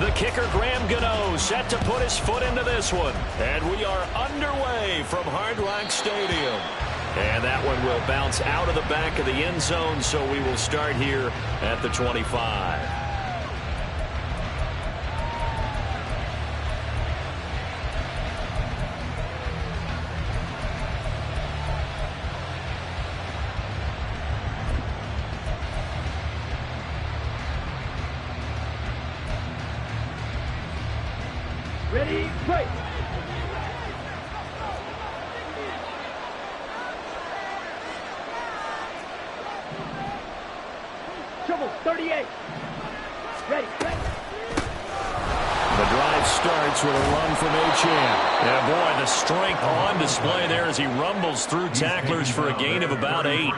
The kicker, Graham Gano, set to put his foot into this one. And we are underway from Hard Rock Stadium. And that one will bounce out of the back of the end zone, so we will start here at the 25. Ready, break. Triple 38. Ready, ready. The drive starts with a run from Achane. Yeah, boy, the strength on display there as he rumbles through tacklers for a gain of about 8.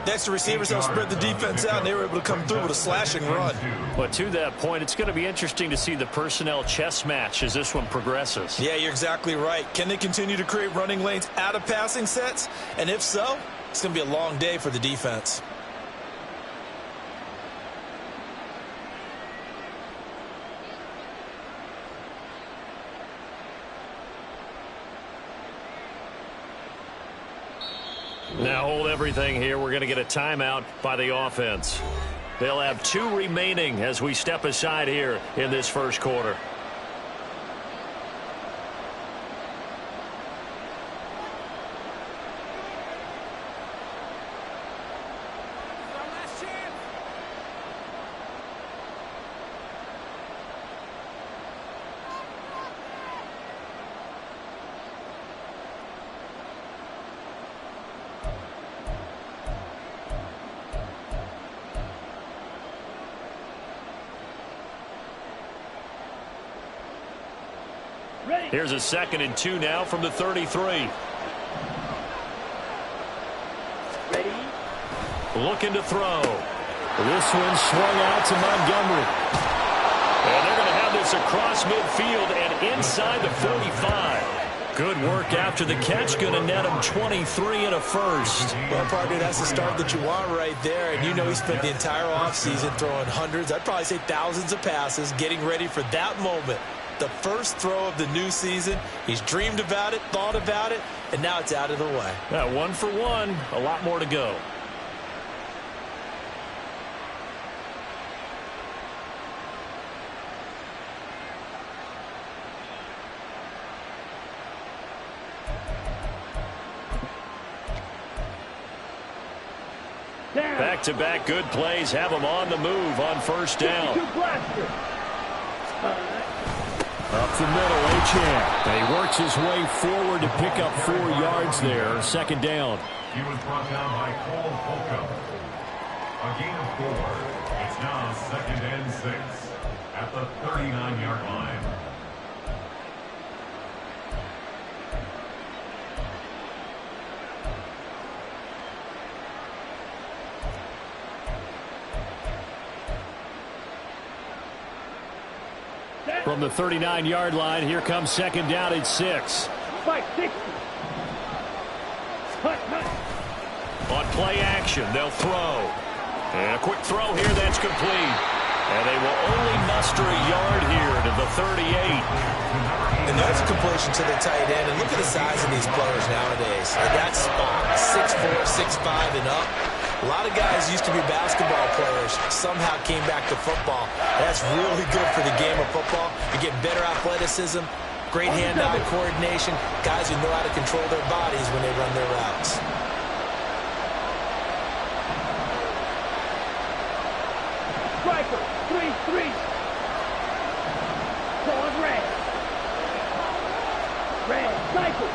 Next, the receivers have spread the defense out, and they were able to come through with a slashing run. But to that point, it's going to be interesting to see the personnel chess match as this one progresses. Yeah, you're exactly right. Can they continue to create running lanes out of passing sets? And if so, it's going to be a long day for the defense. Now hold everything here. We're going to get a timeout by the offense. They'll have 2 remaining as we step aside here in this first quarter. Here's a 2nd and 2 now from the 33. Ready. Looking to throw. This one swung out to Montgomery. And they're going to have this across midfield and inside the 45. Good work after the catch. Going to net him 23 and a first. Well, partner, that's the start that you want right there. And you know he spent the entire offseason throwing hundreds, I'd probably say thousands of passes, getting ready for that moment. The first throw of the new season. He's dreamed about it, thought about it, and now it's out of the way. Yeah, 1 for 1. A lot more to go. Back-to-back good plays have him on the move on first down. Up the middle, Achane. And he works his way forward to pick up 4 yards there. 2nd down. He was brought down by Cole Holcomb. A gain of 4. It's now 2nd and 6 at the 39-yard line. From the 39-yard line, here comes 2nd down at 6. 560. On play action, they'll throw. And a quick throw here, that's complete. And they will only muster a yard here to the 38. And that's a completion to the tight end. And look at the size of these players nowadays. At that spot, 6'4", 6'5", and up. A lot of guys used to be basketball players, somehow came back to football. That's really good for the game of football. You get better athleticism, great hand-eye coordination, guys who know how to control their bodies when they run their routes. Striker, 3-3. Going red. Red, cycle.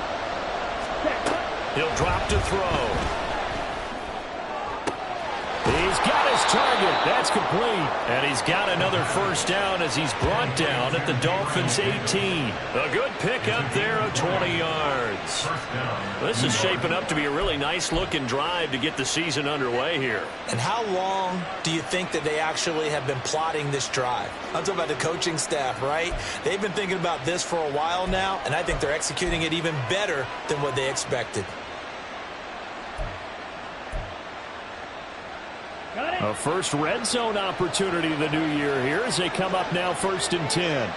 He'll drop to throw. He's got his target. That's complete. And he's got another first down as he's brought down at the Dolphins' 18. A good pickup there of 20 yards. This is shaping up to be a really nice-looking drive to get the season underway here. And how long do you think that they actually have been plotting this drive? I'm talking about the coaching staff, right? They've been thinking about this for a while now, and I think they're executing it even better than what they expected. A first red zone opportunity of the new year here as they come up now 1st and 10.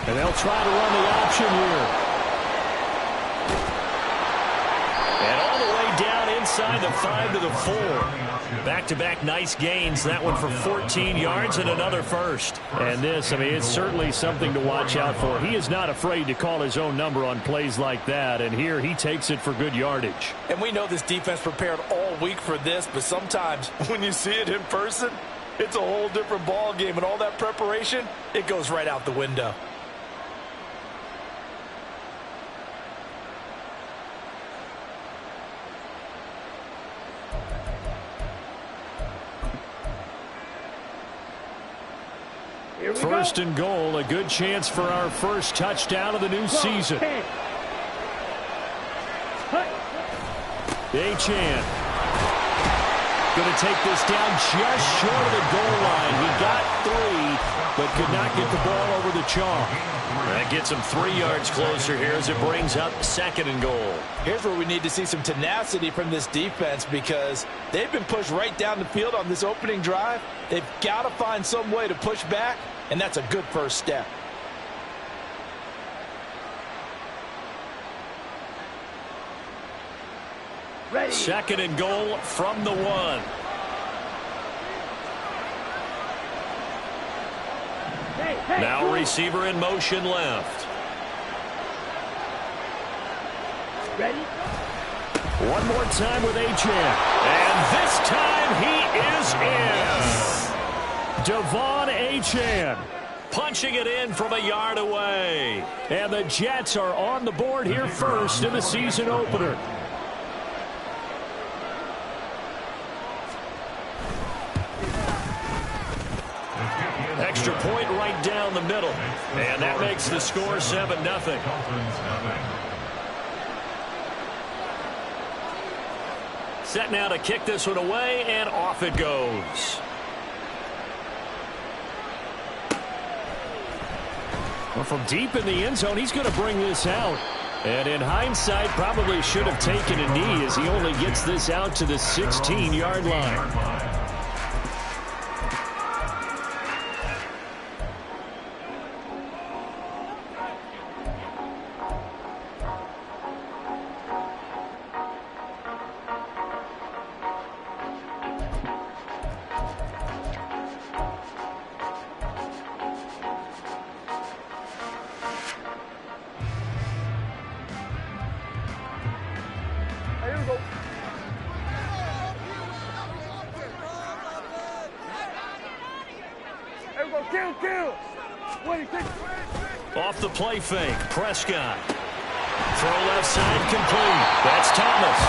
And they'll try to run the option here. And all the way down inside the 5 to the 4. Back-to-back nice gains. That one for 14 yards and another first. And this, I mean, it's certainly something to watch out for. He is not afraid to call his own number on plays like that. And here he takes it for good yardage. And we know this defense prepared all week for this, but sometimes when you see it in person, it's a whole different ball game. And all that preparation, it goes right out the window. First and goal, a good chance for our first touchdown of the new season. Achane going to take this down just short of the goal line. He got 3, but could not get the ball over the chalk. That gets him 3 yards closer here as it brings up 2nd and goal. Here's where we need to see some tenacity from this defense because they've been pushed right down the field on this opening drive. They've got to find some way to push back, and that's a good first step. Ready. 2nd and goal from the 1. Hey, Now go. receiver in motion left. Ready. One more time with Achane. And this time he is in. Devon Achane punching it in from a yard away. And the Jets are on the board here first in the season opener. Extra point right down the middle. And that makes the score 7-0. Set now to kick this one away, and off it goes. Well, from deep in the end zone, he's going to bring this out. And in hindsight, probably should have taken a knee as he only gets this out to the 16-yard line. Off the play fake, Prescott. Throw left side, complete. That's Thomas.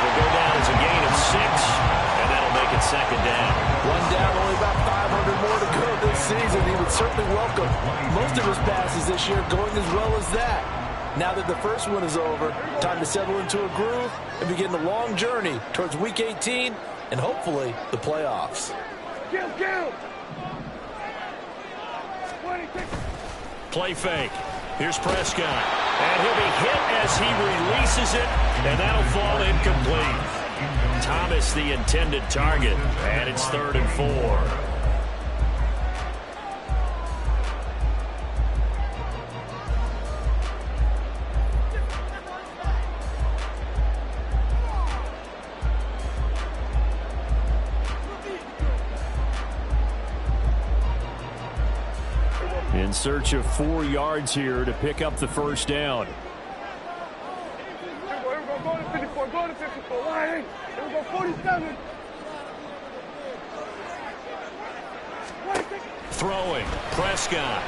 Will go down as a gain of 6, and that'll make it 2nd down. One down, only about 500 more to go this season. He would certainly welcome most of his passes this year going as well as that. Now that the first one is over, time to settle into a groove and begin the long journey towards Week 18 and hopefully the playoffs. Kill. Play fake. Here's Prescott. And he'll be hit as he releases it, and that'll fall incomplete. Thomas the intended target, and it's 3rd and 4. In search of 4 yards here to pick up the first down. Here we go. Go to 54. Go to 54. Line. Here we go. 47. Throwing. Prescott.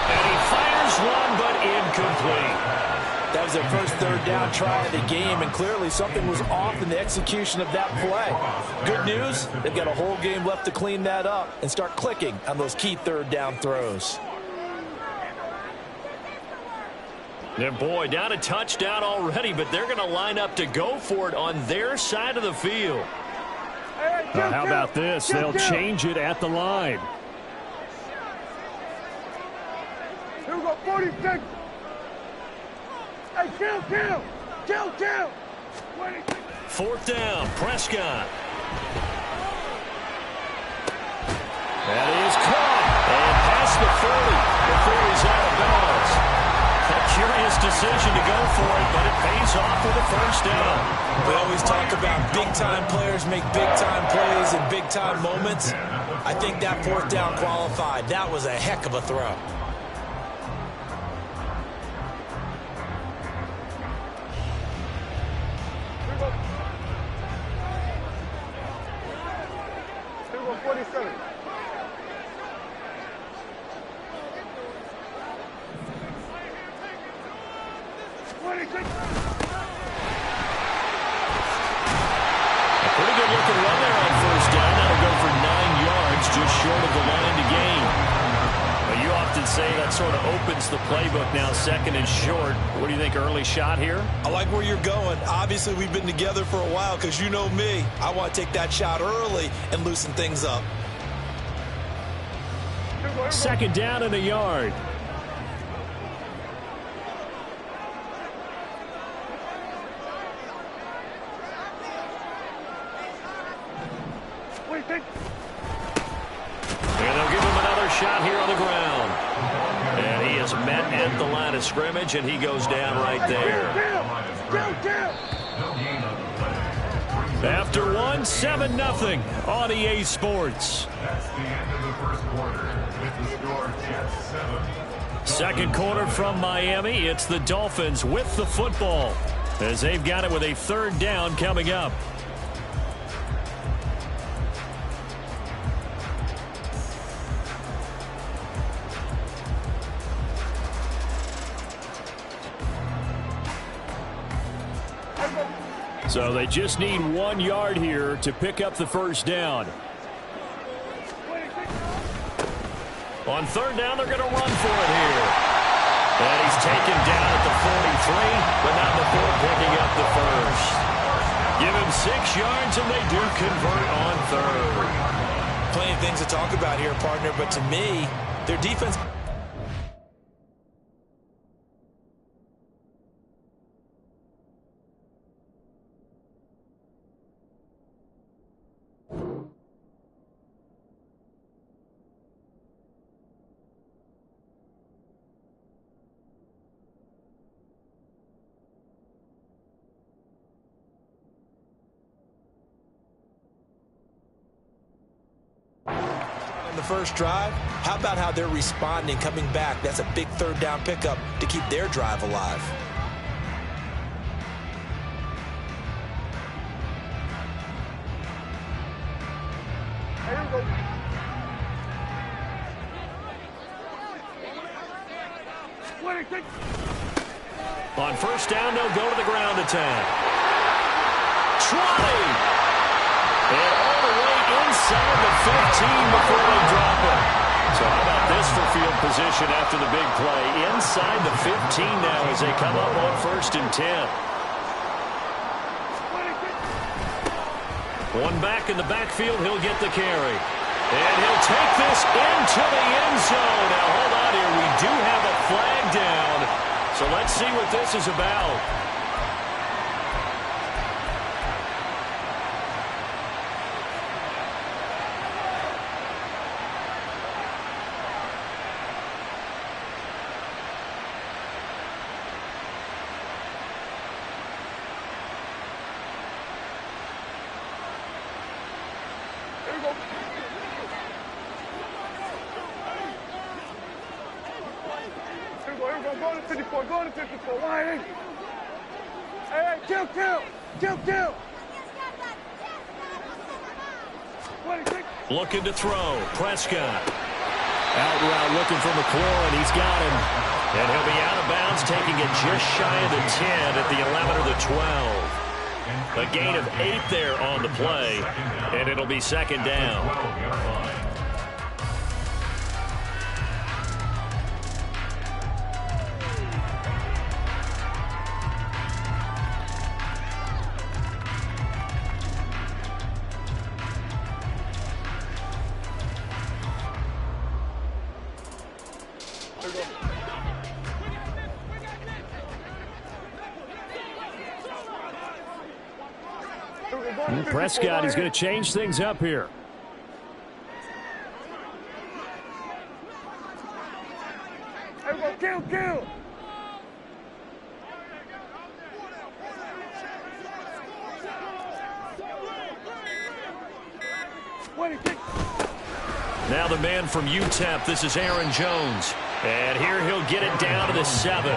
And he fires one, but incomplete. That was their first 3rd down try of the game, and clearly something was off in the execution of that play. Good news, they've got a whole game left to clean that up and start clicking on those key 3rd down throws. And boy, down a touchdown already, but they're going to line up to go for it on their side of the field. How about this? They'll change it at the line. Here we go. 46. Hey, kill. 26. 4th down, Prescott. That is caught. And past the 40 before he's out of bounds. A curious decision to go for it, but it pays off with a 1st down. We always talk about big-time players make big-time plays in big-time moments. I think that 4th down qualified. That was a heck of a throw. Here we go, 47. Pretty good looking run there on 1st down. That'll go for 9 yards, just short of the line to gain. Well, you often say that sort of opens the playbook now, 2nd and short. What do you think, early shot here? I like where you're going. Obviously, we've been together for a while because you know me. I want to take that shot early and loosen things up. 2nd down and a yard. And they'll give him another shot here on the ground. And he is met at the line of scrimmage, and he goes down right there. After 1, 7-0 on EA Sports. That's the end of the 1st quarter. With the score, Jets 7. 2nd quarter from Miami. It's the Dolphins with the football, as they've got it with a 3rd down coming up. So they just need 1 yard here to pick up the 1st down. On 3rd down, they're going to run for it here. And he's taken down at the 43, but not before picking up the 1st. Give him 6 yards, and they do convert on 3rd. Plenty of things to talk about here, partner, but to me, their defense... the 1st drive. How about how they're responding, coming back? That's a big 3rd down pickup to keep their drive alive. Here we go. On 1st down, they'll go to the ground attack. Trotting! And all the way inside the 15 before they drop it. So how about this for field position after the big play? Inside the 15 now as they come up on 1st and 10. One back in the backfield, he'll get the carry. And he'll take this into the end zone. Now hold on here, we do have a flag down. So let's see what this is about. Go to 54, go to 54, wide in. Hey, kill. Looking to throw, Prescott. Out route looking for McLaurin, he's got him. And he'll be out of bounds, taking it just shy of the 10 at the 11 or the 12. A gain of 8 there on the play, and it'll be 2nd down. Prescott is going to change things up here. Everyone, kill! Now the man from UTEP, this is Aaron Jones. And here he'll get it down to the 7.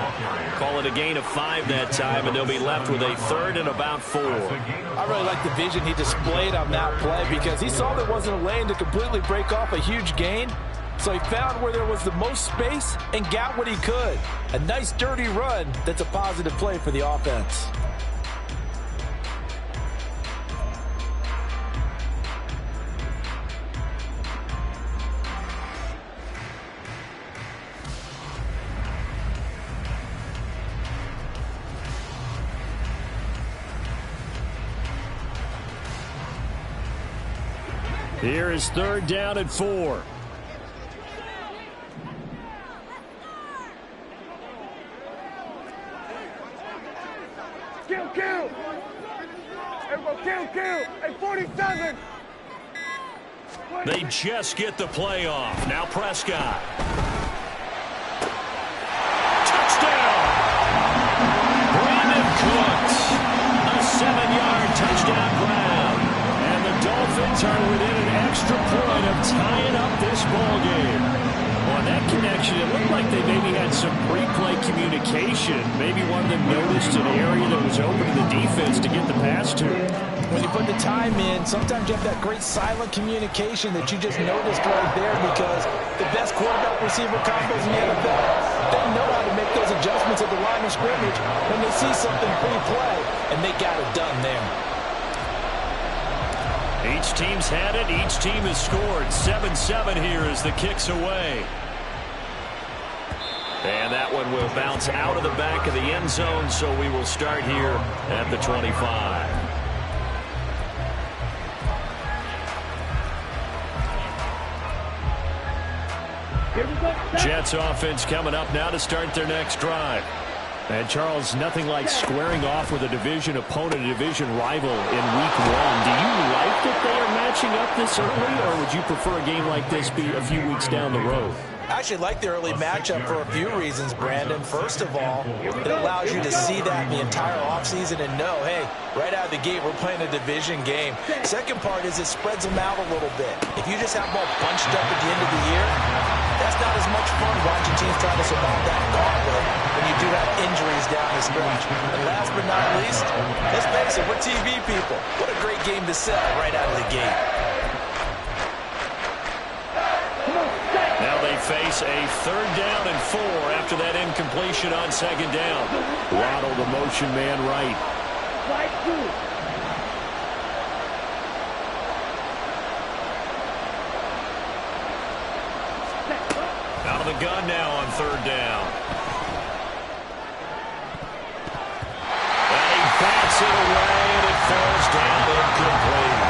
Call it a gain of 5 that time, and they'll be left with a 3rd and about 4. I really like the vision he displayed on that play because he saw there wasn't a lane to completely break off a huge gain. So he found where there was the most space and got what he could. A nice dirty run that's a positive play for the offense. Here is 3rd down and 4. Kill! Everyone, kill! At 47! They just get the play off. Now Prescott. Touchdown! Brandon Cooks. A 7-yard touchdown grab. And the Dolphins are within an extra point of tying up this ball game. On that connection, it looked like they maybe had some pre-play communication. Maybe one of them noticed an area that was open to the defense to get the pass to. When you put the time in, sometimes you have that great silent communication that you just noticed right there because the best quarterback-receiver combos in the NFL, they know how to make those adjustments at the line of scrimmage when they see something pre-play, and they got it done there. Each team's had it. Each team has scored. 7-7 here as the kick's away. And that one will bounce out of the back of the end zone, so we will start here at the 25. Jets offense coming up now to start their next drive. And, Charles, nothing like squaring off with a division opponent, a division rival in Week 1. Do you like that they are matching up this early, or would you prefer a game like this be a few weeks down the road? I actually like the early matchup for a few reasons, Brandon. First of all, it allows you to see that the entire offseason and know, hey, right out of the gate, we're playing a division game. Second part is it spreads them out a little bit. If you just have them all bunched up at the end of the year, that's not as much fun watching teams trying to survive that gauntlet when you do have injuries down the stretch. And last but not least, let's face it, we're TV people. What a great game to sell right out of the gate. Now they face a 3rd down and 4 after that incompletion on 2nd down. Waddle, the motion man, right. Out of the gun now on 3rd down. And he bats it away, and it falls down incomplete.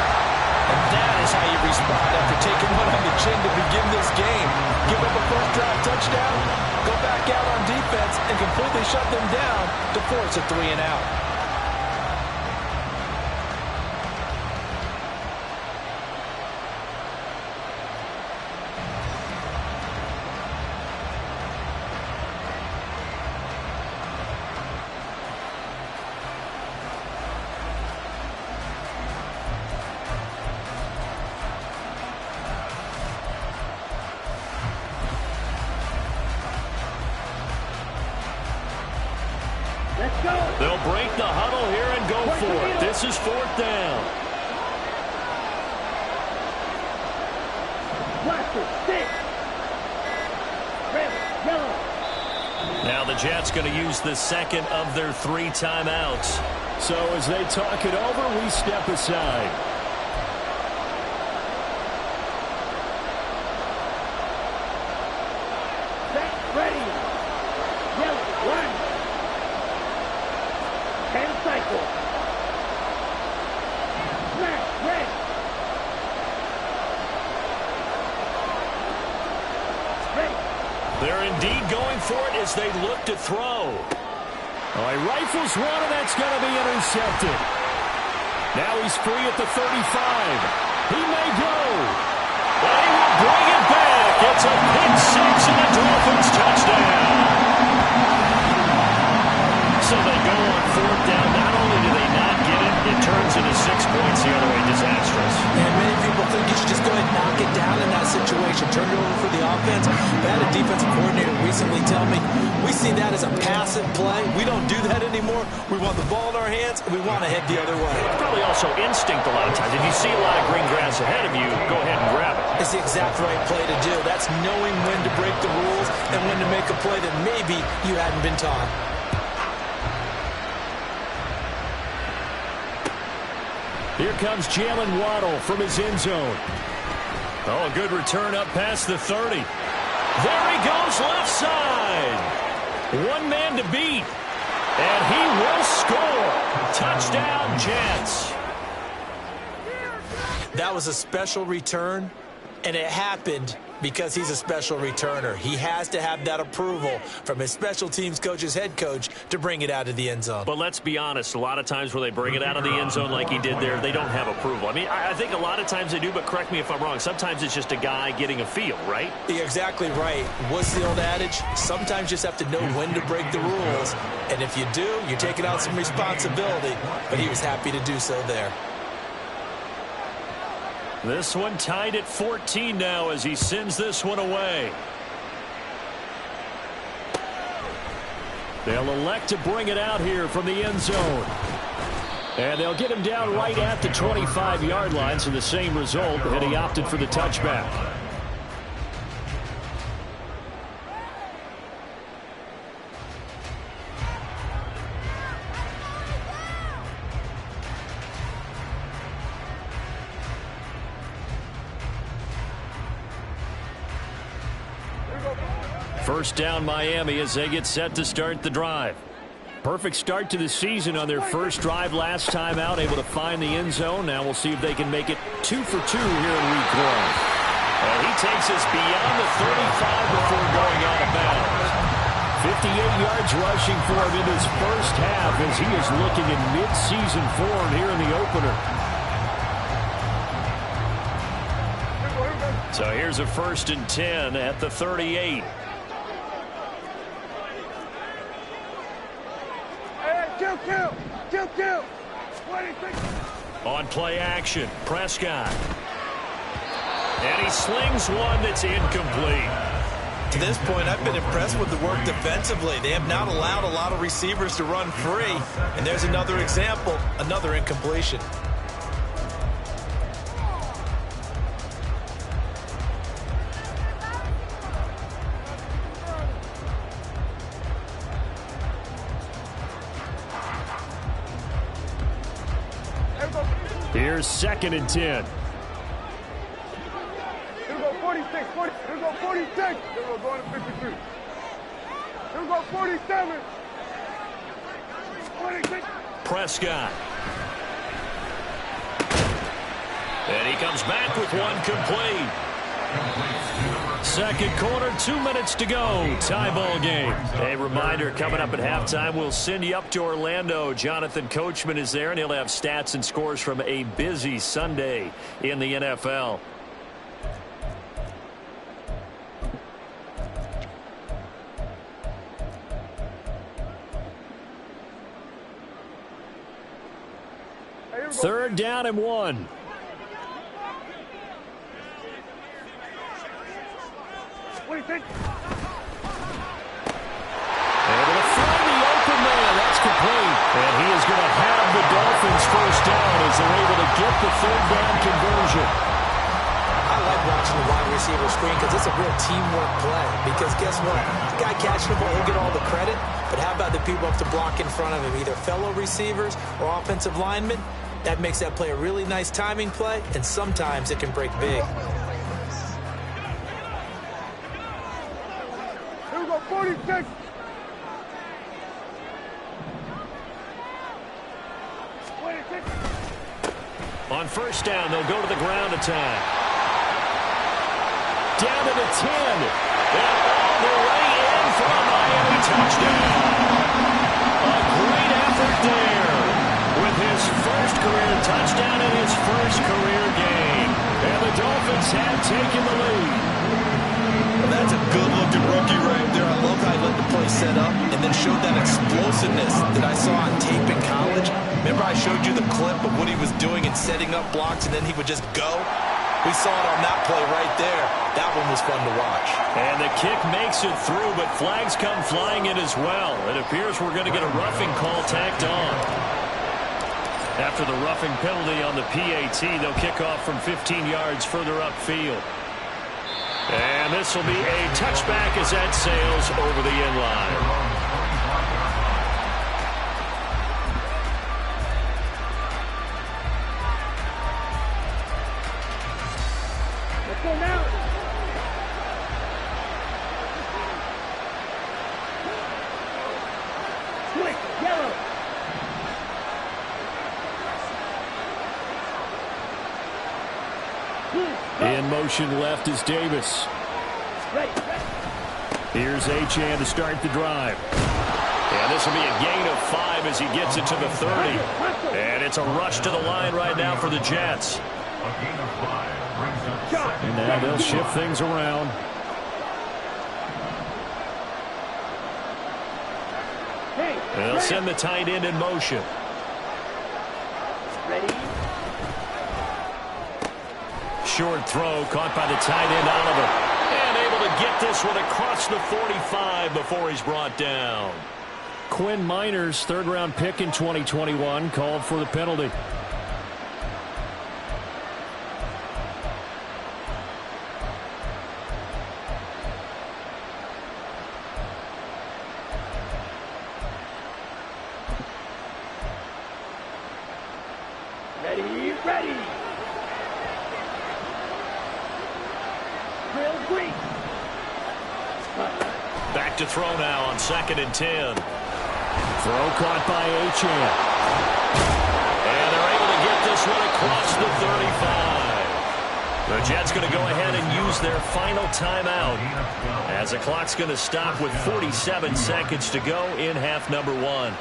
And that is how you respond after taking one on the chin to begin this game. Give up a first drive touchdown, go back out on defense, and completely shut them down to force a 3-and-out. They'll break the huddle here and go for it. This is 4th down. Now the Jets going to use the 2nd of their 3 timeouts. So as they talk it over, we step aside. They're indeed going for it as they look to throw. Oh, he rifles one, and that's going to be intercepted. Now he's free at the 35. He may go. And he will bring it back. It's a pick six and a Dolphins touchdown. So they go on fourth down. Not only do they not get it, it turns into 6 points the other way. Disastrous. And many people think you should just go ahead and knock it down in that situation. Turn it over for the offense. I had a defensive coordinator recently tell me, we see that as a passive play. We don't do that anymore. We want the ball in our hands, and we want to head the other way. Probably also instinct a lot of times. If you see a lot of green grass ahead of you, go ahead and grab it. It's the exact right play to do. That's knowing when to break the rules and when to make a play that maybe you hadn't been taught. Here comes Jalen Waddle from his end zone. Oh, a good return up past the 30. There he goes left side. One man to beat. And he will score. Touchdown, Jets. That was a special return, and it happened because he's a special returner. He has to have that approval from his special teams coach's head coach to bring it out of the end zone. But let's be honest, a lot of times when they bring it out of the end zone like he did there, they don't have approval. I mean, I think a lot of times they do, but correct me if I'm wrong. Sometimes it's just a guy getting a feel, right? You're exactly right. What's the old adage? Sometimes you just have to know when to break the rules, and if you do, you're taking out some responsibility, but he was happy to do so there. This one tied at 14 now as he sends this one away. They'll elect to bring it out here from the end zone. And they'll get him down right at the 25-yard line, so the same result, and he opted for the touchback. First down Miami as they get set to start the drive. Perfect start to the season on their first drive last time out, able to find the end zone. Now we'll see if they can make it 2 for 2 here in week 1. And he takes us beyond the 35 before going out of bounds. 58 yards rushing for him in his first half as he is looking in mid-season form here in the opener. So here's a 1st and 10 at the 38. Kill. On play action, Prescott. And he slings one that's incomplete. To this point, I've been impressed with the work defensively. They have not allowed a lot of receivers to run free. And there's another example, another incompletion. Here's 2nd and 10. Here we go 46. Here we go 46. Here we go going to 52. Here we go 47. 46. Prescott. And he comes back with one complete. Second quarter, 2 minutes to go. Tie ball game. A reminder, coming up at halftime, we'll send you up to Orlando. Jonathan Coachman is there, and he'll have stats and scores from a busy Sunday in the NFL. Third down and 1. What do you think? Able to find the open man. That's complete. And he is going to have the Dolphins first down as they're able to get the third down conversion. I like watching the wide receiver screen because it's a real teamwork play. Because guess what? The guy catching the ball, he'll get all the credit. But how about the people up to block in front of him, either fellow receivers or offensive linemen? That makes that play a really nice timing play, and sometimes it can break big. Here we go 46. On first down, they'll go to the ground attack. Down to the 10. And all the way in for a Miami touchdown. A great effort there with his first career touchdown in his first career game. And the Dolphins have taken the lead. Well, that's a good-looking rookie right there. I love how he let the play set up and then showed that explosiveness that I saw on tape in college. Remember I showed you the clip of what he was doing and setting up blocks, and then he would just go? We saw it on that play right there. That one was fun to watch. And the kick makes it through, but flags come flying in as well. It appears we're going to get a roughing call tacked on. After the roughing penalty on the PAT, they'll kick off from 15 yards further upfield. And this will be a touchback as that sails over the end line. Let's go now. Quick, yellow. In motion left is Davis. Here's Achane to start the drive. And this will be a gain of 5 as he gets it to the 30. And it's a rush to the line right now for the Jets. A gain of 5 brings up second. And now they'll shift things around. They'll send the tight end in motion. Ready? Short throw caught by the tight end Oliver. And able to get this one across the 45 before he's brought down. Quinn Miners, third-round pick in 2021, called for the penalty. Ready, ready. Real green. Back to throw now on 2nd and 10. Throw caught by Achane. And they're able to get this one across the 35. The Jets going to go ahead and use their final timeout as the clock's going to stop with 47 seconds to go in half number 1.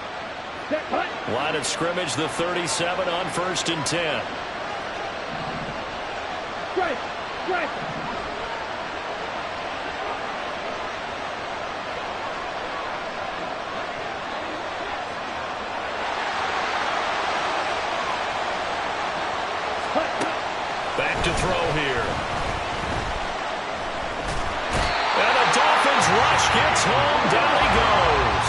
Line of scrimmage, the 37 on 1st and 10. Strike, strike. Back to throw here. And the Dolphins rush gets home. Down he goes.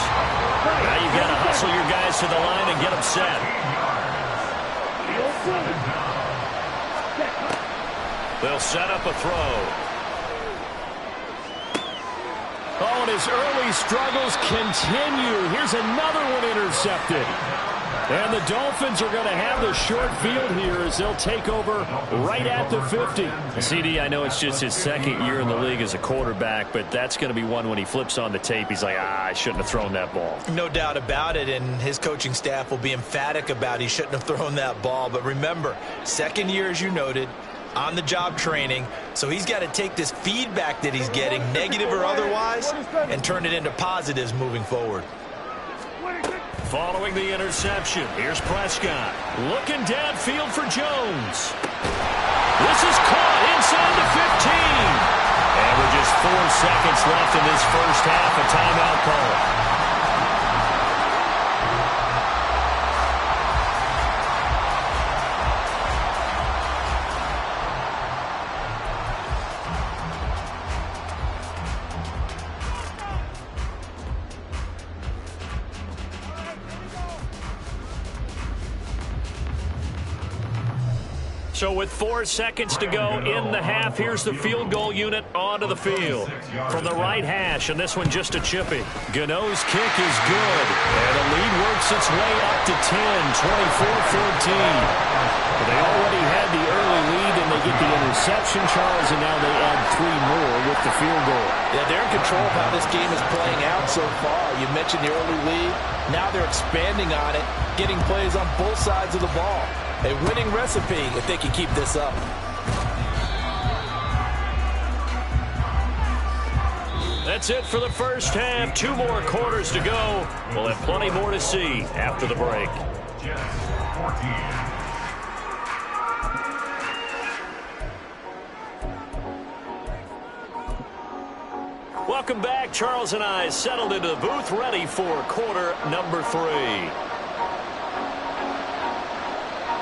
Now you've got to hustle your guys to the line and get them set. They'll set up a throw. Oh, and his early struggles continue. Here's another one intercepted. And the Dolphins are going to have the short field here as they'll take over right at the 50. CD, I know it's just his second year in the league as a quarterback, but that's going to be one when he flips on the tape. He's like, I shouldn't have thrown that ball. No doubt about it, and his coaching staff will be emphatic about he shouldn't have thrown that ball. But remember, second year, as you noted, on-the-job training, so he's got to take this feedback that he's getting, negative or otherwise, and turn it into positives moving forward. Following the interception, here's Prescott. Looking downfield for Jones. This is caught inside the 15. And with just 4 seconds left in this first half, a timeout call. So with 4 seconds to go in the half, here's the field goal unit onto the field. From the right hash, and this one just a chippy. Gano's kick is good. And the lead works its way up to 10, 24-14. They already had the early lead, and they get the interception, Charles, and now they add 3 more with the field goal. Yeah, they're in control of how this game is playing out so far. You mentioned the early lead. Now they're expanding on it, getting plays on both sides of the ball. A winning recipe if they can keep this up. That's it for the first half. 2 more quarters to go. We'll have plenty more to see after the break. Jets 14, welcome back. Charles and I settled into the booth, ready for quarter number 3.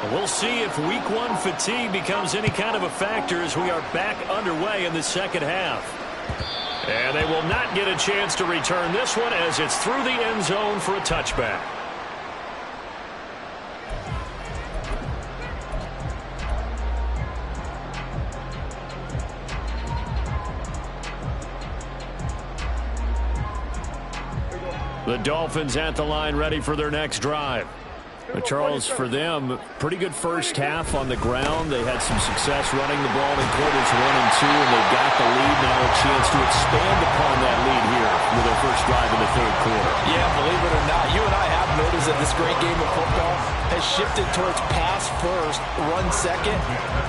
And we'll see if week 1 fatigue becomes any kind of a factor as we are back underway in the second half. And they will not get a chance to return this one as it's through the end zone for a touchback. The Dolphins at the line, ready for their next drive. Charles, for them, pretty good first half on the ground. They had some success running the ball in quarters 1 and 2, and they got the lead. Now a chance to expand upon that lead here with their first drive in the third quarter. Yeah, believe it or not, you and I have noticed that this great game of football has shifted towards pass first, run second.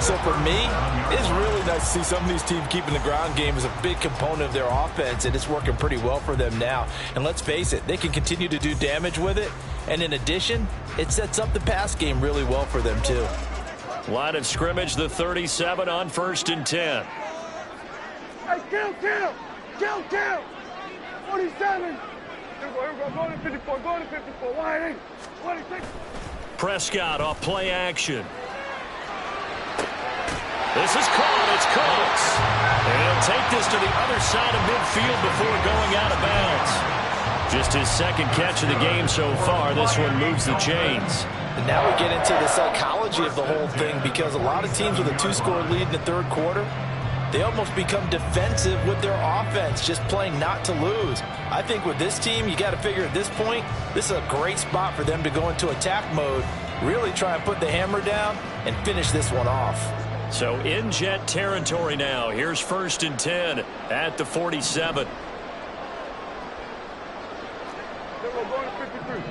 So for me, it's really nice to see some of these teams keeping the ground game as a big component of their offense, and it's working pretty well for them now. And let's face it, they can continue to do damage with it. And in addition, it sets up the pass game really well for them, too. Line of scrimmage, the 37 on 1st and 10. Hey, kill! 47! Here we go, go to 54, wide 26. Prescott off play action. This is caught, it's Cooks. And he'll take this to the other side of midfield before going out of bounds. Just his second catch of the game so far. This one moves the chains. And now we get into the psychology of the whole thing, because a lot of teams with a 2-score lead in the third quarter, they almost become defensive with their offense, just playing not to lose. I think with this team, you got to figure at this point, this is a great spot for them to go into attack mode, really try and put the hammer down and finish this one off. So in jet territory now. Here's 1st and 10 at the 47. Going to 53.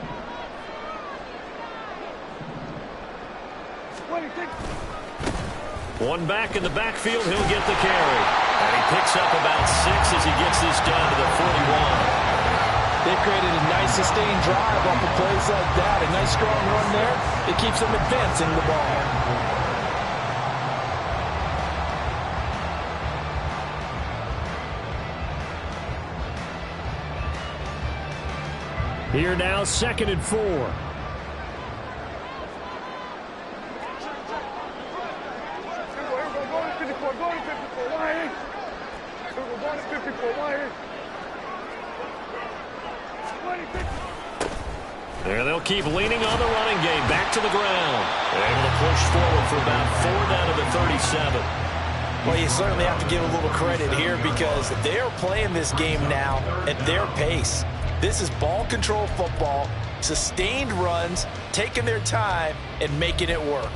26. One back in the backfield, he'll get the carry. And he picks up about 6 as he gets this down to the 41. They've created a nice sustained drive off of plays like that. A nice strong run there. It keeps them advancing the ball. Here now, 2nd and 4. Going to 54, wide 26. And they'll keep leaning on the running game. Back to the ground. Able to push forward for about 4 down to the 37. Well, you certainly have to give a little credit here, because they are playing this game now at their pace. This is ball control football, sustained runs, taking their time and making it work.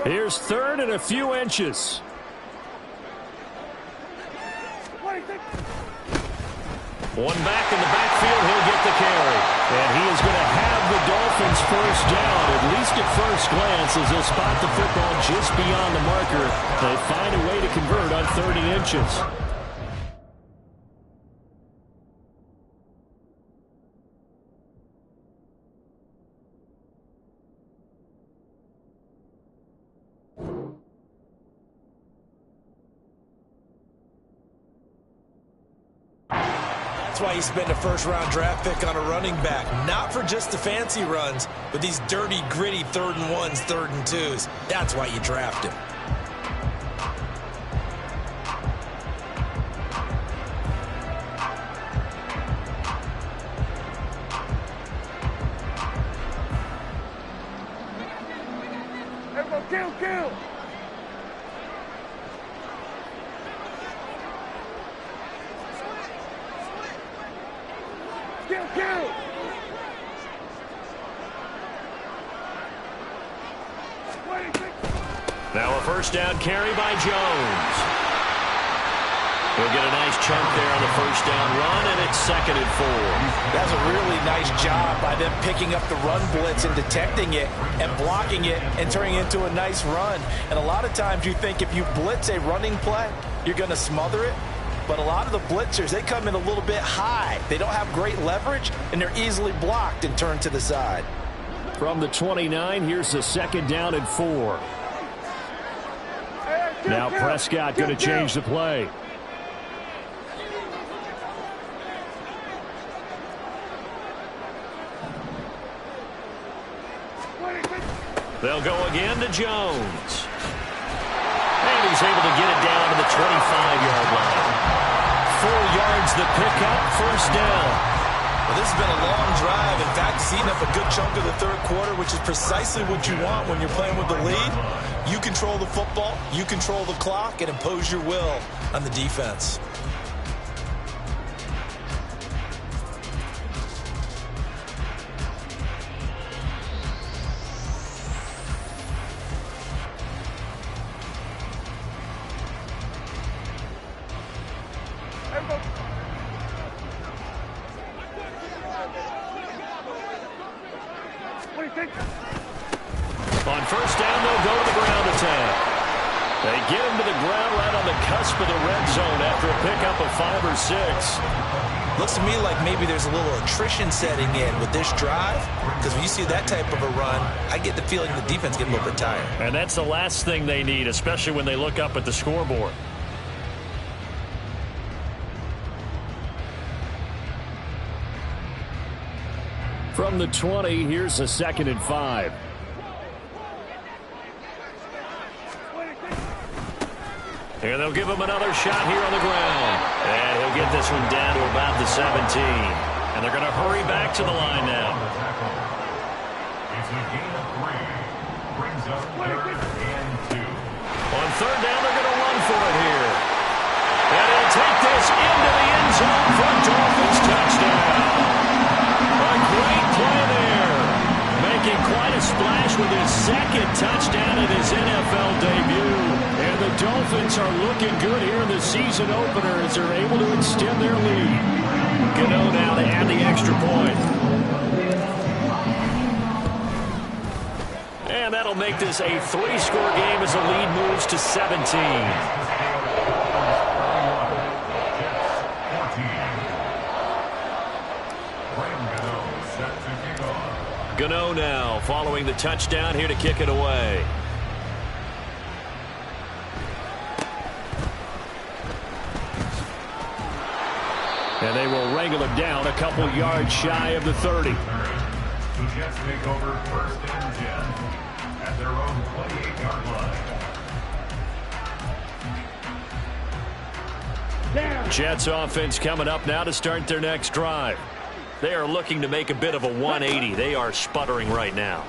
Here's 3rd and a few inches. 26. One back in the backfield, he'll get the carry. And he is going to have the Dolphins first down, at least at first glance, as they'll spot the football just beyond the marker. They find a way to convert on 30 inches. That's why you spend a first-round draft pick on a running back. Not for just the fancy runs, but these dirty, gritty 3rd and 1s, 3rd and 2s. That's why you draft him. Kill! Kill! Now a first down carry by Jones. He'll get a nice chunk there on the first down run, and it's 2nd and 4. That's a really nice job by them picking up the run blitz and detecting it and blocking it and turning it into a nice run. And a lot of times you think if you blitz a running play, you're going to smother it. But a lot of the blitzers, they come in a little bit high. They don't have great leverage, and they're easily blocked and turned to the side. From the 29, here's the 2nd down and 4. Now Prescott going to change the play. They'll go again to Jones. And he's able to get it down to the 25-yard line. 4 yards the pickup, 1st down. Well, this has been a long drive. In fact, it's eaten up a good chunk of the 3rd quarter, which is precisely what you want when you're playing with the lead. You control the football, you control the clock, and impose your will on the defense. On 1st down, they'll go to the ground attack. They get him to the ground right on the cusp of the red zone after a pickup of 5 or 6. Looks to me like maybe there's a little attrition setting in with this drive, because when you see that type of a run, I get the feeling the defense getting a little bit tired. And that's the last thing they need, especially when they look up at the scoreboard. From the 20, here's the 2nd and 5. And they'll give him another shot here on the ground. And he'll get this one down to about the 17. And they're going to hurry back to the line now. It's a gain of 3. Brings up 3rd and 2. On 3rd down, they're going to run for it here. And he'll take this into the end zone for a Dolphins touchdown. A great play there. Making quite a splash with his 2nd touchdown in his NFL debut. And the Dolphins are looking good here in the season opener as they're able to extend their lead. Gano now to add the extra point. And that'll make this a 3-score game as the lead moves to 17. Gano now following the touchdown here to kick it away. And they will wrangle it down a couple yards shy of the 30. The Jets take over 1st and 10 at their own 28-yard line. Jets offense coming up now to start their next drive. They are looking to make a bit of a 180. They are sputtering right now.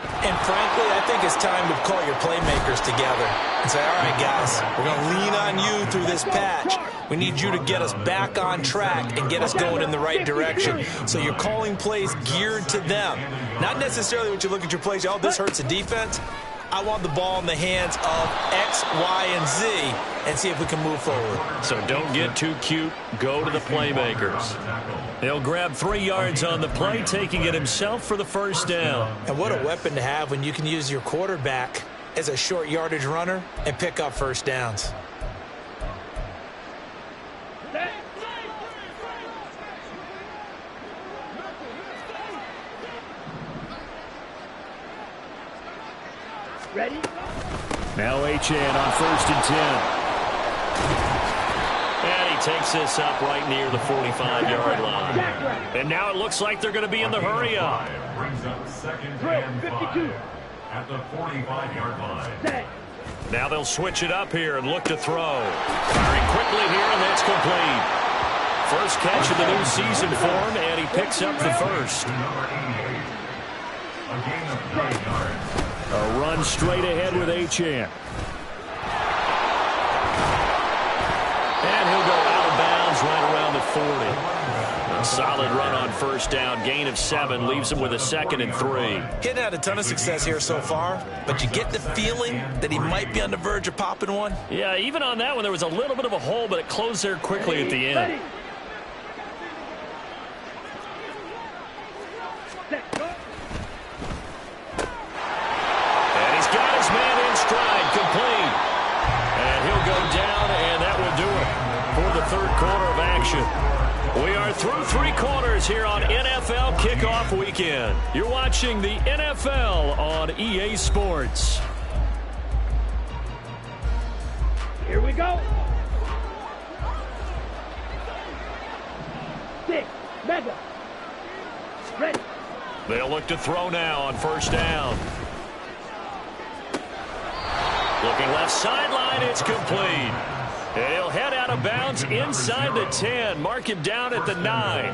And frankly, I think it's time to call your playmakers together and say, all right, guys, we're going to lean on you through this patch. We need you to get us back on track and get us going in the right direction. So you're calling plays geared to them. Not necessarily what you look at your plays, oh, this hurts the defense. I want the ball in the hands of X, Y, and Z and see if we can move forward. So don't get too cute. Go to the playmakers. He'll grab 3 yards on the play, taking it himself for the 1st down. And what a weapon to have when you can use your quarterback as a short yardage runner and pick up 1st downs. Ready? Now Achane on 1st and 10. And he takes this up right near the 45-yard line. And now it looks like they're going to be in the hurry up. Brings up 2nd and 5 at the 45-yard line. Now they'll switch it up here and look to throw. Firing quickly here, and that's complete. First catch of the new season for him, and he picks up the 1st. Number 88. A gain of 9 yards. A run straight ahead with Achane. And he'll go out of bounds right around the 40. A solid run on 1st down. Gain of 7 leaves him with a 2nd and 3. He had a ton of success here so far, but you get the feeling that he might be on the verge of popping one. Yeah, even on that one, there was a little bit of a hole, but it closed there quickly at the end. And he's got his man in stride, complete. And he'll go down, and that will do it for the scores here on NFL Kickoff Weekend. You're watching the NFL on EA Sports. Here we go. 6, mega. Ready. They'll look to throw now on first down. Looking left sideline, it's complete. He'll head out of bounds inside the 10. Mark him down at the 9.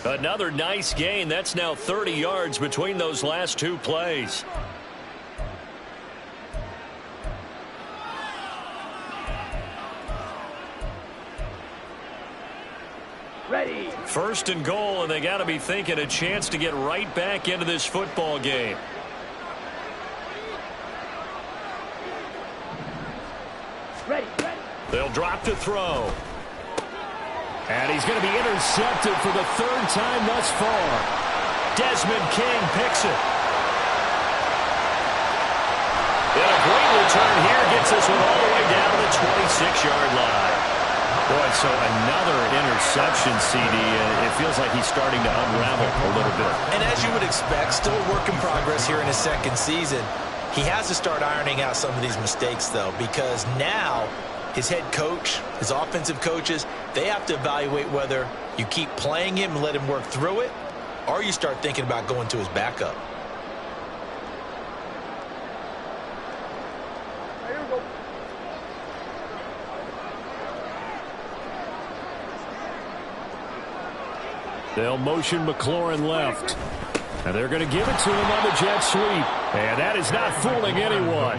Another nice gain. That's now 30 yards between those last two plays. Ready. First and goal, and they got to be thinking a chance to get right back into this football game. Ready. They'll drop to throw. And he's going to be intercepted for the third time thus far. Desmond King picks it. And a great return here gets this one all the way down to the 26-yard line. Boy, so another interception, CD. It feels like he's starting to unravel a little bit. And as you would expect, still a work in progress here in his second season. He has to start ironing out some of these mistakes, though, because now his head coach, his offensive coaches, they have to evaluate whether you keep playing him and let him work through it, or you start thinking about going to his backup. Here we go. They'll motion McLaurin left. And they're going to give it to him on the jet sweep. And that is not fooling anyone.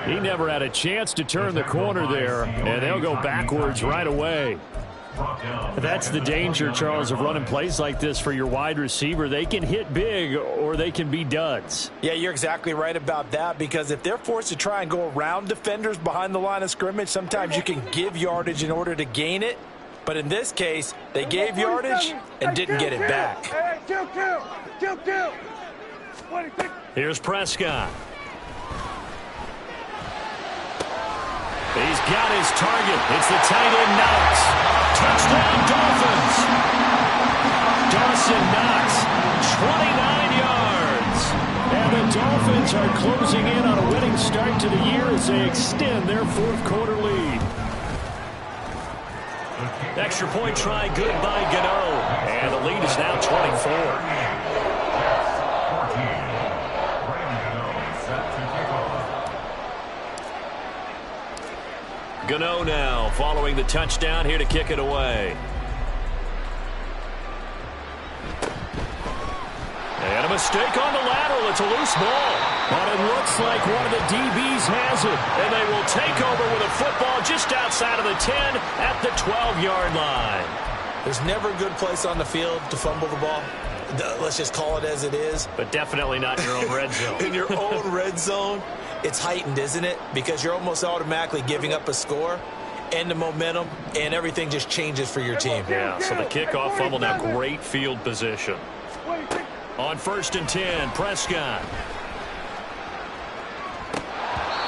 He never had a chance to turn the corner there. And they'll go backwards right away. That's the danger, Charles, of running plays like this for your wide receiver. They can hit big or they can be duds. Yeah, you're exactly right about that, because if they're forced to try and go around defenders behind the line of scrimmage, sometimes you can give yardage in order to gain it. But in this case, they gave yardage and didn't get it back. Hey, kill. Here's Prescott. He's got his target. It's the tight end Knox. Touchdown Dolphins. Dawson Knox, 29 yards. And the Dolphins are closing in on a winning start to the year as they extend their fourth quarter lead. Extra point try good by Gano. And the lead is now 24. Gano now following the touchdown here to kick it away. And a mistake on the lateral. It's a loose ball. But it looks like one of the DBs has it. And they will take over with a football just outside of the 10 at the 12-yard line. There's never a good place on the field to fumble the ball. Let's just call it as it is. But definitely not in your own red zone. In your own red zone, it's heightened, isn't it? Because you're almost automatically giving up a score and the momentum, and everything just changes for your team. Yeah, so the kickoff fumble now, great field position. On first and 10, Prescott.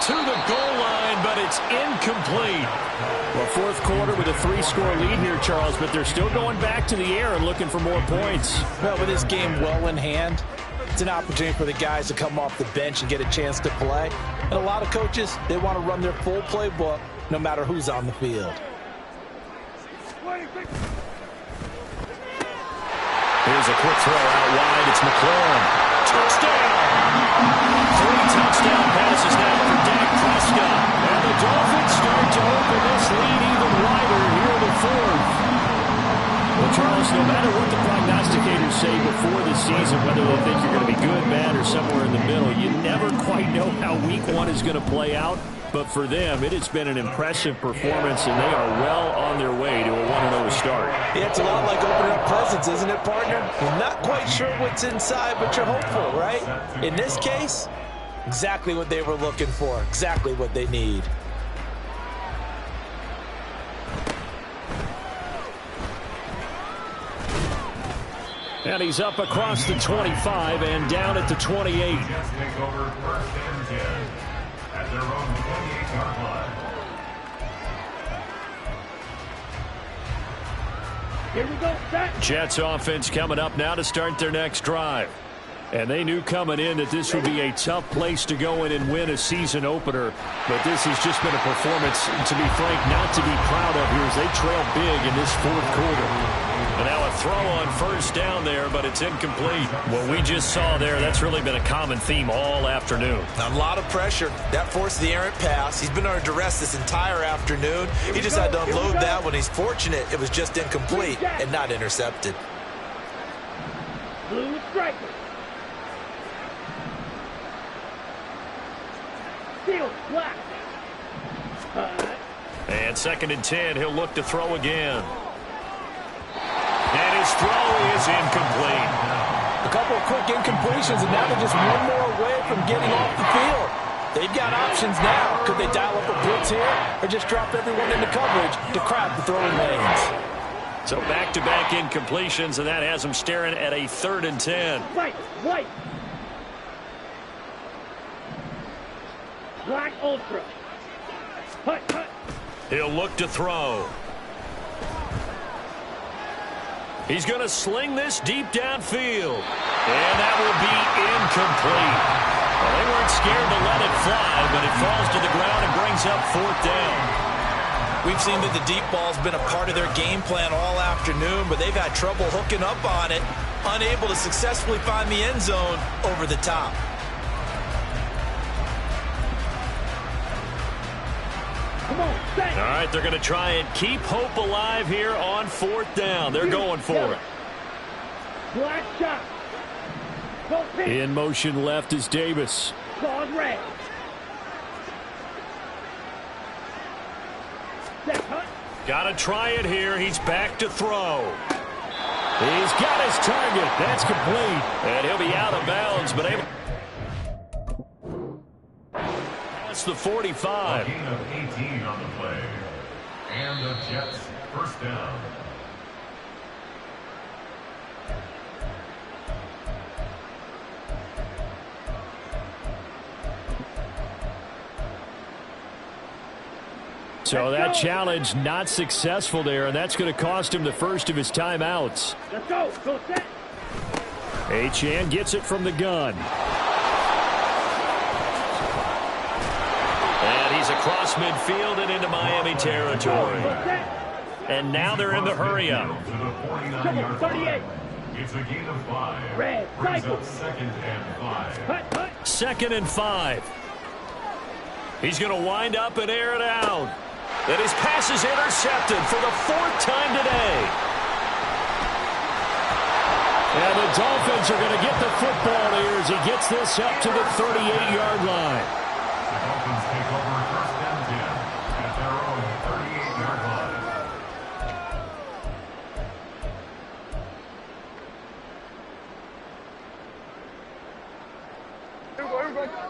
To the goal line, but it's incomplete. Well, fourth quarter with a 3-score lead here, Charles, but they're still going back to the air and looking for more points. Well, with this game well in hand, it's an opportunity for the guys to come off the bench and get a chance to play. And a lot of coaches, they want to run their full playbook no matter who's on the field. Here's a quick throw out wide. It's McLaurin. Touchdown! 3 touchdown passes now for Dak Prescott. And the Dolphins start to open this lead even wider here in the fourth. Well, Charles, no matter what the prognosticators say before the season, whether they think you're going to be good, bad, or somewhere in the middle, you never quite know how week one is going to play out. But for them, it has been an impressive performance, and they are well on their way to a 1-0 start. Yeah, it's a lot like opening up presents, isn't it, partner? You're not quite sure what's inside, but you're hopeful, right? In this case, exactly what they were looking for, exactly what they need. And he's up across the 25 and down at the 28. Jets take over first and 10 at their own 28-yard line. Here we go, set. Jets offense coming up now to start their next drive. And they knew coming in that this would be a tough place to go in and win a season opener. But this has just been a performance, to be frank, not to be proud of here as they trail big in this fourth quarter. And now a throw on first down there, but it's incomplete. What we just saw there, that's really been a common theme all afternoon. A lot of pressure. That forced the errant pass. He's been under duress this entire afternoon. He just had to unload that one. He's fortunate it was just incomplete and not intercepted. Blue striker. Steal, black. And 2nd and 10, he'll look to throw again. And his throw is incomplete. A couple of quick incompletions, and now they're just one more away from getting off the field. They've got options now. Could they dial up a blitz here or just drop everyone into coverage to crowd the throwing lanes? So back-to-back incompletions, and that has them staring at a 3rd and 10. White. Black ultra. Hut. He'll look to throw. He's going to sling this deep downfield. And that will be incomplete. Well, they weren't scared to let it fly, but it falls to the ground and brings up 4th down. We've seen that the deep ball's been a part of their game plan all afternoon, but they've had trouble hooking up on it, unable to successfully find the end zone over the top. Come on, set. All right, they're going to try and keep hope alive here on 4th down. They're going for it. Black shot. Go pitch. In motion left is Davis. Claws red. Set, hut. Got to try it here. He's back to throw. He's got his target. That's complete. And he'll be out of bounds, but able. That's the 45. A gain of 18 on the play. And the Jets first down. So that challenge not successful there, and that's going to cost him the first of his timeouts. Let's go. Go set. Achane gets it from the gun. And he's across midfield and into Miami territory. Go set. And now they're in the hurry-up. To the 49-yard 38. line. It's a gain of 5. Red, Brings cycle. up 2nd and 5. Hut. 2nd and 5. He's going to wind up and air it out. And his pass is intercepted for the 4th time today. And the Dolphins are going to get the football here as he gets this up to the 38-yard line. The Dolphins take over 1st and 10 at their own 38-yard line.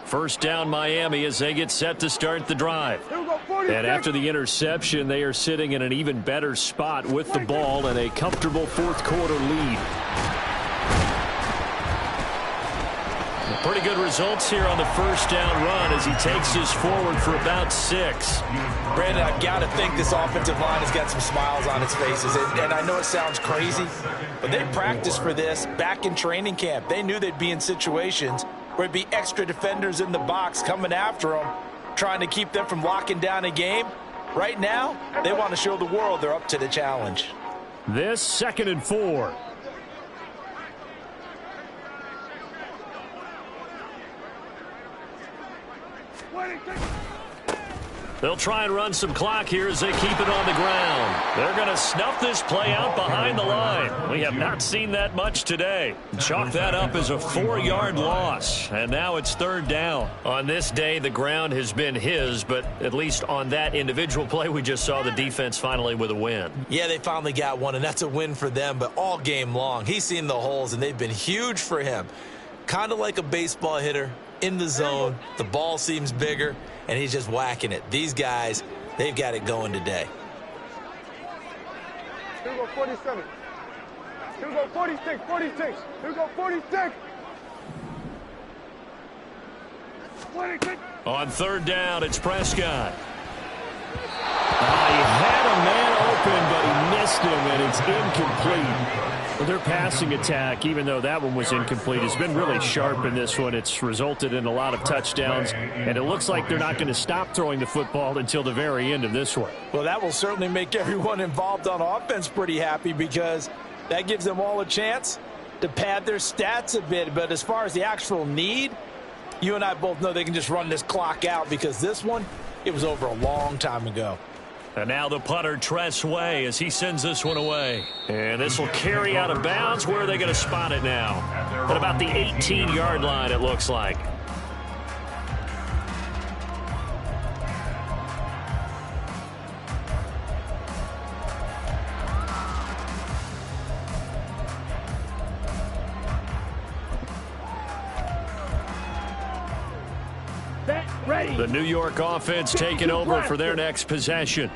First down Miami as they get set to start the drive. And after the interception, they are sitting in an even better spot with the ball and a comfortable 4th quarter lead. Pretty good results here on the first down run as he takes this forward for about 6. Brandon, I've got to think this offensive line has got some smiles on its faces. And I know it sounds crazy, but they practiced for this back in training camp. They knew they'd be in situations where it'd be extra defenders in the box coming after them, trying to keep them from locking down a game. Right now, they want to show the world they're up to the challenge. This 2nd and 4. They'll try and run some clock here as they keep it on the ground. They're going to snuff this play out behind the line. We have not seen that much today. Chalk that up as a 4-yard loss. And now it's 3rd down. On this day, the ground has been his, but at least on that individual play, we just saw the defense finally with a win. Yeah, they finally got one, and that's a win for them, but all game long, he's seen the holes, and they've been huge for him. Kind of like a baseball hitter in the zone. The ball seems bigger, and he's just whacking it. These guys, they've got it going today. Here we go 47. Here we go 46. Here we go 46. 46. On 3rd down, it's Prescott. He had a man open, but he missed against him, and it's incomplete. Well, their passing attack, even though that one was incomplete, has been really sharp in this one. It's resulted in a lot of touchdowns, and it looks like they're not going to stop throwing the football until the very end of this one. Well, that will certainly make everyone involved on offense pretty happy, because that gives them all a chance to pad their stats a bit. But as far as the actual need, you and I both know they can just run this clock out, because this one, it was over a long time ago. And now the punter, Tress Way, as he sends this one away. And this will carry out of bounds. Where are they going to spot it now? At about the 18-yard line, it looks like. Ready. The New York offense taking over for their next possession.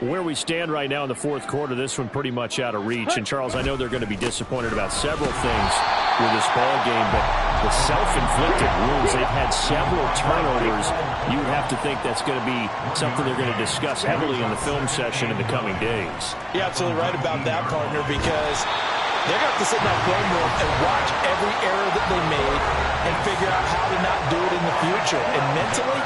Where we stand right now in the fourth quarter, this one pretty much out of reach. And, Charles, I know they're going to be disappointed about several things with this ball game, but the self-inflicted wounds, they've had several turnovers. You would have to think that's going to be something they're going to discuss heavily in the film session in the coming days. You're absolutely right about that, partner, because they're going to have to sit in that film room and watch every error that they made and figure out how to not do it in the future. And mentally,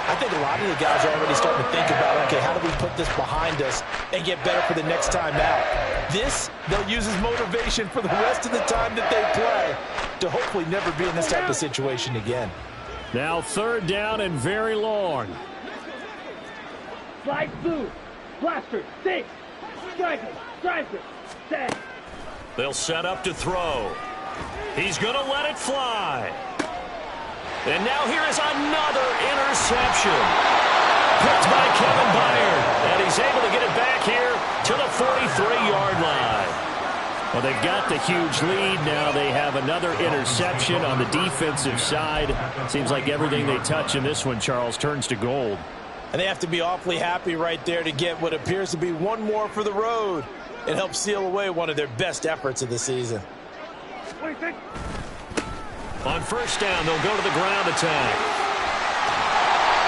I think a lot of the guys are already starting to think about, okay, how do we put this behind us and get better for the next time out? This, they'll use as motivation for the rest of the time that they play to hopefully never be in this type of situation again. Now third down and very long. Slide through. Blaster. Six. Striker. Set. They'll set up to throw. He's going to let it fly. And now here is another interception. Picked by Kevin Byard. And he's able to get it back here to the 43-yard line. Well, they've got the huge lead. Now they have another interception on the defensive side. Seems like everything they touch in this one, Charles, turns to gold. And they have to be awfully happy right there to get what appears to be one more for the road and help seal away one of their best efforts of the season. On first down, they'll go to the ground attack.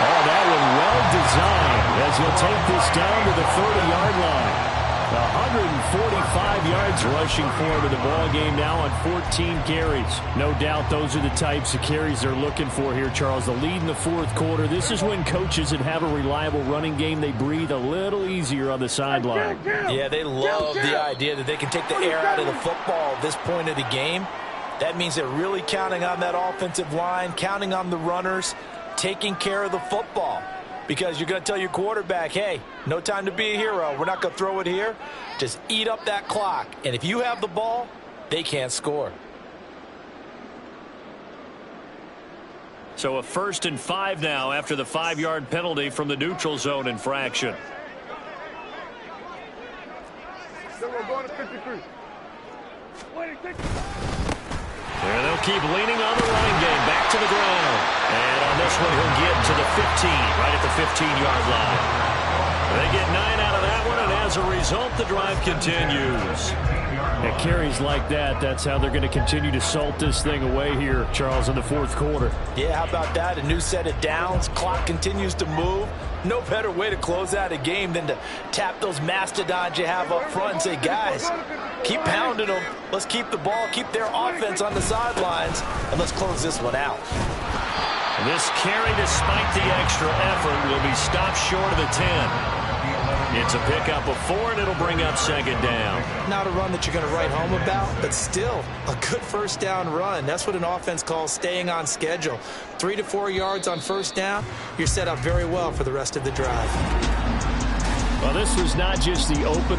Oh, that one well designed as he'll take this down to the 30-yard line. 145 yards rushing for him in the ball game now on 14 carries. No doubt those are the types of carries they're looking for here, Charles. The lead in the fourth quarter. This is when coaches that have a reliable running game, they breathe a little easier on the sideline. Yeah, they love the idea that they can take the air out of the football at this point of the game. That means they're really counting on that offensive line, counting on the runners, taking care of the football. Because you're going to tell your quarterback, hey, no time to be a hero. We're not going to throw it here. Just eat up that clock. And if you have the ball, they can't score. So a 1st and 5 now after the 5-yard penalty from the neutral zone infraction. Then we're going to 53. And they'll keep leaning on the running game. Back to the ground. And on this one, he'll get to the 15, right at the 15-yard line. They get 9 out of that one, and as a result, the drive continues. It carries like that. That's how they're going to continue to salt this thing away here, Charles, in the fourth quarter. Yeah, how about that? A new set of downs. Clock continues to move. No better way to close out a game than to tap those mastodons you have up front and say, guys, keep pounding them. Let's keep the ball, keep their offense on the sidelines, and let's close this one out. This carry, despite the extra effort, will be stopped short of the 10. It's a pickup of 4, and it'll bring up second down. Not a run that you're going to write home about, but still a good first down run. That's what an offense calls staying on schedule. 3 to 4 yards on first down, you're set up very well for the rest of the drive. Well, this was not just the opener.